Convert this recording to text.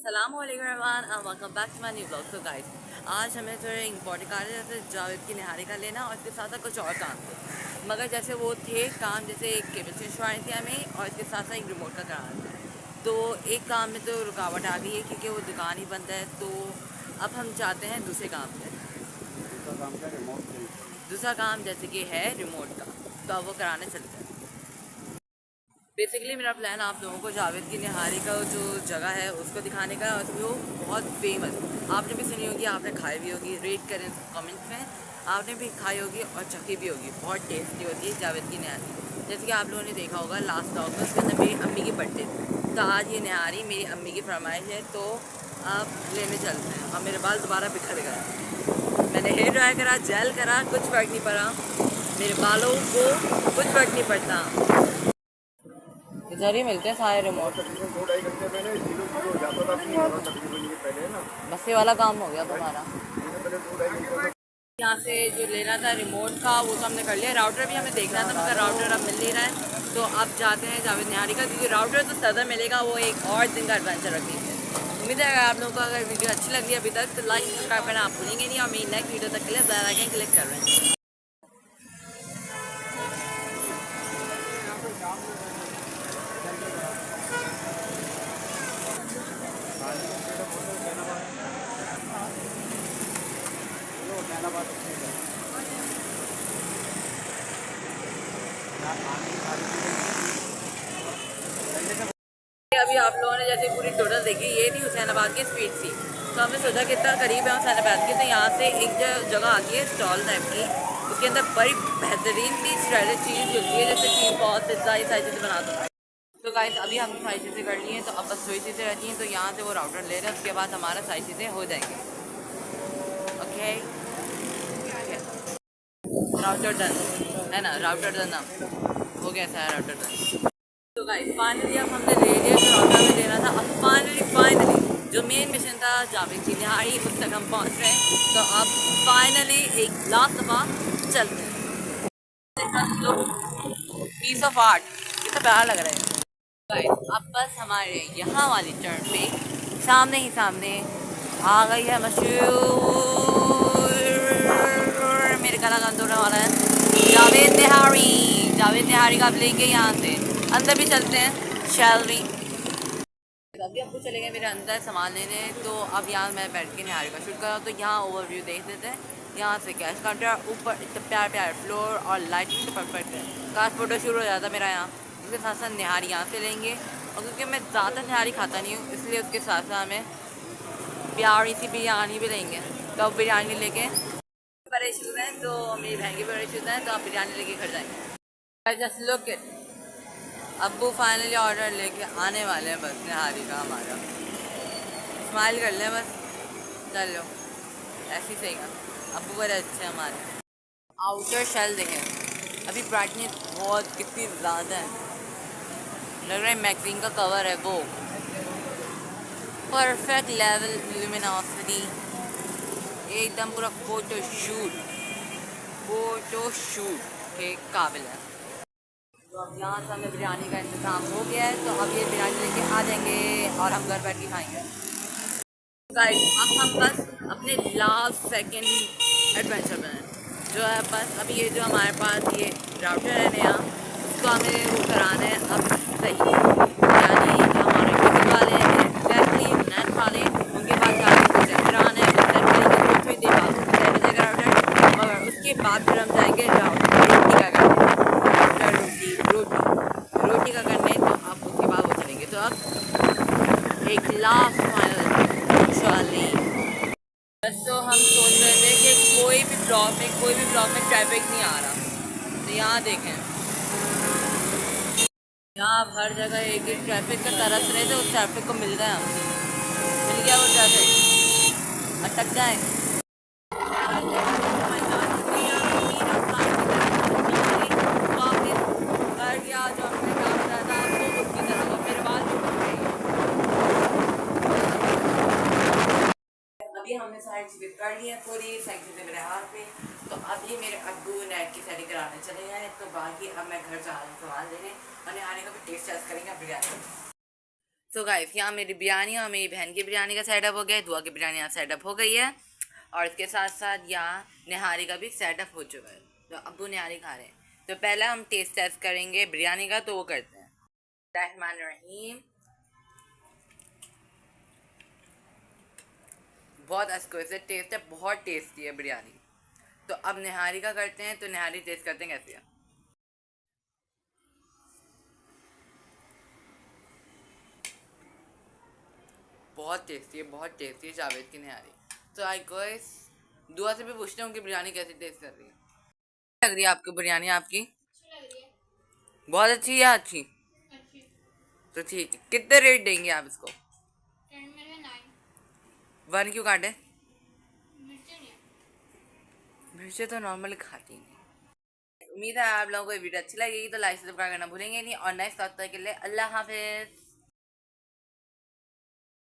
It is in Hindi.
अस्सलामुअलैकुम everyone, welcome back to my new blog. So guys, आज हमें थोड़े इंपॉर्टेंट कार्य जैसे जावेद की निहारी का लेना और इसके साथ साथ कुछ और काम थे, मगर जैसे वो थे काम, जैसे एक केबल चेंज करवानी थी हमें और इसके साथ साथ एक रिमोट का कराना था। तो एक काम में तो रुकावट आ गई है क्योंकि वो दुकान ही बंद है। तो अब हम चाहते हैं दूसरे काम पे। दूसरा काम क्या रिमोट चेंज करना। दूसरा काम जैसे कि है रिमोट का, तो अब वो कराने चलते हैं। बेसिकली मेरा प्लान आप लोगों को जावेद की निहारी का जो जगह है उसको दिखाने का है, और वो बहुत फेमस, आपने भी सुनी होगी, आपने खाई भी होगी, रेट करें कमेंट्स में। आपने भी खाई होगी और चखी भी होगी, बहुत टेस्टी होती है जावेद की निहारी। जैसे कि आप लोगों ने देखा होगा लास्ट ब्लॉग में, उसके अंदर मेरी अम्मी की बर्थडे थी, तो आज ये निहारी मेरी अम्मी की फरमाइश है, तो आप लेने चलते हैं। और मेरे बाल दोबारा बिखर गए, मैंने हेयर ड्राई करा, जेल करा, कुछ फ़र्क नहीं पड़ा, मेरे बालों को कुछ फ़र्क नहीं पड़ता। इधर ही मिलते हैं सारे और रिमोट। तकरीबन 2-2.5 घंटे पहले 0-0 हो जाता था अपनी हवा तकरीबन ये पहले ना। बस्से वाला काम हो गया तुम्हारा। इससे पहले 2-2.5 घंटे में यहाँ से जो लेना था रिमोट का वो तो हमने कर लिया, राउटर भी हमें देखना था मगर राउटर अब मिल नहीं रहा है। तो अब जाते हैं जावेद निहारी का, क्योंकि राउटर तो सदर मिलेगा, वो एक और दिन का एडवेंचर रख लीजिए। उम्मीद है अगर आप लोगों को अगर वीडियो अच्छी लग रही है अभी तक, तो लाइक सब्सक्राइब करना आप भूलेंगे नहीं, और मेरी नेक्स्ट वीडियो तक के लिए बेल आइकन क्लिक कर रहे हैं। अभी आप लोगों ने जैसे पूरी टोटल देखी, ये थी हुसैनाबाद की स्पीड सी। तो हमने सोचा कितना करीब है हुसैनाबाद के, तो यहाँ से एक जगह आती है स्टॉल टाइप की, उसके अंदर बड़ी बेहतरीन सी श्रेडेड चीज़ मिलती है, जैसे चीज़ बहुत सारी सारी चीज़ें बना दो। तो गाइस अभी हमने सारी चीज़ें कर ली हैं, तो अब बस वही चीज़ें रहती हैं, तो यहाँ से वो राउटर ले रहे हैं, उसके बाद हमारा सारी चीज़ें हो जाएंगी। ओके, राउटर डन है ना, राउटर डन ना हो गया, सारा राउटर डन। तो गाइस फाइनली अब हमने ले लिया जो राउटर में देना था। अब फाइनली जो मेन मिशन था जावेद की निहारी, उस तक हम पहुंच रहे हैं। तो अब फाइनली एक लास्ट दफ़ा चलते हैं। पीस ऑफ आर्ट, कितना प्यारा लग रहा है गाइस। अब बस हमारे यहाँ वाली टर्न पे सामने ही सामने आ गई है मशहूर, मेरे गला गंद होने वाला है, जावेद निहारी। जावेद निहारी का अब लेके यहाँ से अंदर भी चलते हैं, शैल वी। अभी आपको चले गए मेरे अंदर सामान लेने, तो अब यहाँ मैं बैठ के निहारी का शूट कर रहा हूँ। तो यहाँ ओवरव्यू देख लेते हैं। यहाँ से कैश काउंटर, ऊपर इतना प्यार प्यार फ्लोर और लाइटिंग तो परफेक्ट है, काश फोटो शूट हो जाता मेरा यहाँ। उसके साथ साथ निहारी यहाँ से लेंगे, और क्योंकि मैं ज़्यादा निहारी खाता नहीं हूँ, इसलिए उसके साथ साथ हमें प्यारी सी बिरयानी भी लेंगे। तो अब बिरयानी लेके बड़े शूट हैं, तो मेरी बहन के बड़े शूट हैं, तो आप बिरयानी लेके घर जाएंगे। जस्ट लुक इट, अब्बू फाइनली ऑर्डर लेके आने वाले हैं बस निहारी का हमारा। स्माइल कर लें बस, चलो ऐसे ही सही का। अब्बू बड़े अच्छे हैं हमारे। आउटर शेल देखें, अभी ब्राइटनेस बहुत कितनी ज़्यादा है, लग रहा है मैगजीन का कवर है वो। परफेक्ट लेवल ल्यूमिनोसिटी, एकदम पूरा फोटो शूट के काबिल है। तो अब यहाँ से हमें बिरयानी का इंतज़ाम हो गया है, तो अब ये बिरयानी लेके आ जाएंगे और हम घर बैठ के खाएंगे। गाइस अब हम बस अपने लास्ट सेकेंड एडवेंचर में हैं, जो है बस अभी ये जो हमारे पास ये राउटर है नया, उसको हमें वो कराना है अब सही, यानी जो हमारे यूट्यूब वाले हैं एग्जैक्टली नेट वाले, उनके पास जाके चेक कराना है, सेट करेंगे कुछ भी देगा सेट हो जाएगा राउटर। मगर उसके बाद फिर हम जाएंगे रोटी का करने, रोटी का करने, तो अब उसके बाद वो चलेंगे। तो अब एक लास्ट फाइनल चली। बस तो हम सोच रहे थे कि कोई भी ब्लॉक में ट्रैफिक नहीं आ रहा, तो यहाँ देखें, यहाँ आप हर जगह एक ही ट्रैफिक का तरस रहे थे, उस ट्रैफिक को मिल गया, मिल गया वो ट्रैफिक, अटक जाए। अभी हमने सारी चीज़ें कर ली हैं, पूरी सारी चीज़ें मेरे हाथ में। तो अभी मेरे अब्बू नेट की सेटिंग कराने चले गए, तो बाकी अब मैं घर जा रही हूँ सामान लेने, और निहारी का भी टेस्ट टेस्ट करेंगे बिरयानी। तो गाइस यहाँ मेरी बिरयानी और मेरी बहन की बिरयानी का सेटअप हो गया है, दुआ की बिरयानी यहाँ सेटअप हो गई है और इसके साथ साथ यहाँ निहारी का भी सेटअप हो चुका है। तो अब्बू निहारी खा रहे हैं, तो पहले हम टेस्ट टेस्ट करेंगे बिरयानी का, तो वो करते हैं। रहमान रहीम। बहुत एक्सक्लूसिव टेस्ट है, बहुत टेस्टी है बिरयानी। तो अब निहारी का करते हैं, तो निहारी टेस्ट करते हैं कैसी है। बहुत टेस्टी है, बहुत टेस्टी है जावेद की निहारी। तो आई गाइस दुआ से भी पूछते हूँ कि बिरयानी कैसी टेस्ट कर रही है। लग रही है आपको बिरयानी? आपकी अच्छी लग रही है। बहुत अच्छी है। अच्छी अच्छी। तो ठीक है, कितने रेट देंगे आप इसको? 10 में 9। 1 क्यों काटे? मिर्ची नहीं है। मिर्चे तो नॉर्मली खाती नहीं। उम्मीद है आप लोगों को ये वीडियो अच्छी लगेगी, तो लाइक सब्सक्राइब करना भूलेंगे नहीं और नेक्स्ट तक के लिए अल्लाह हाफिज।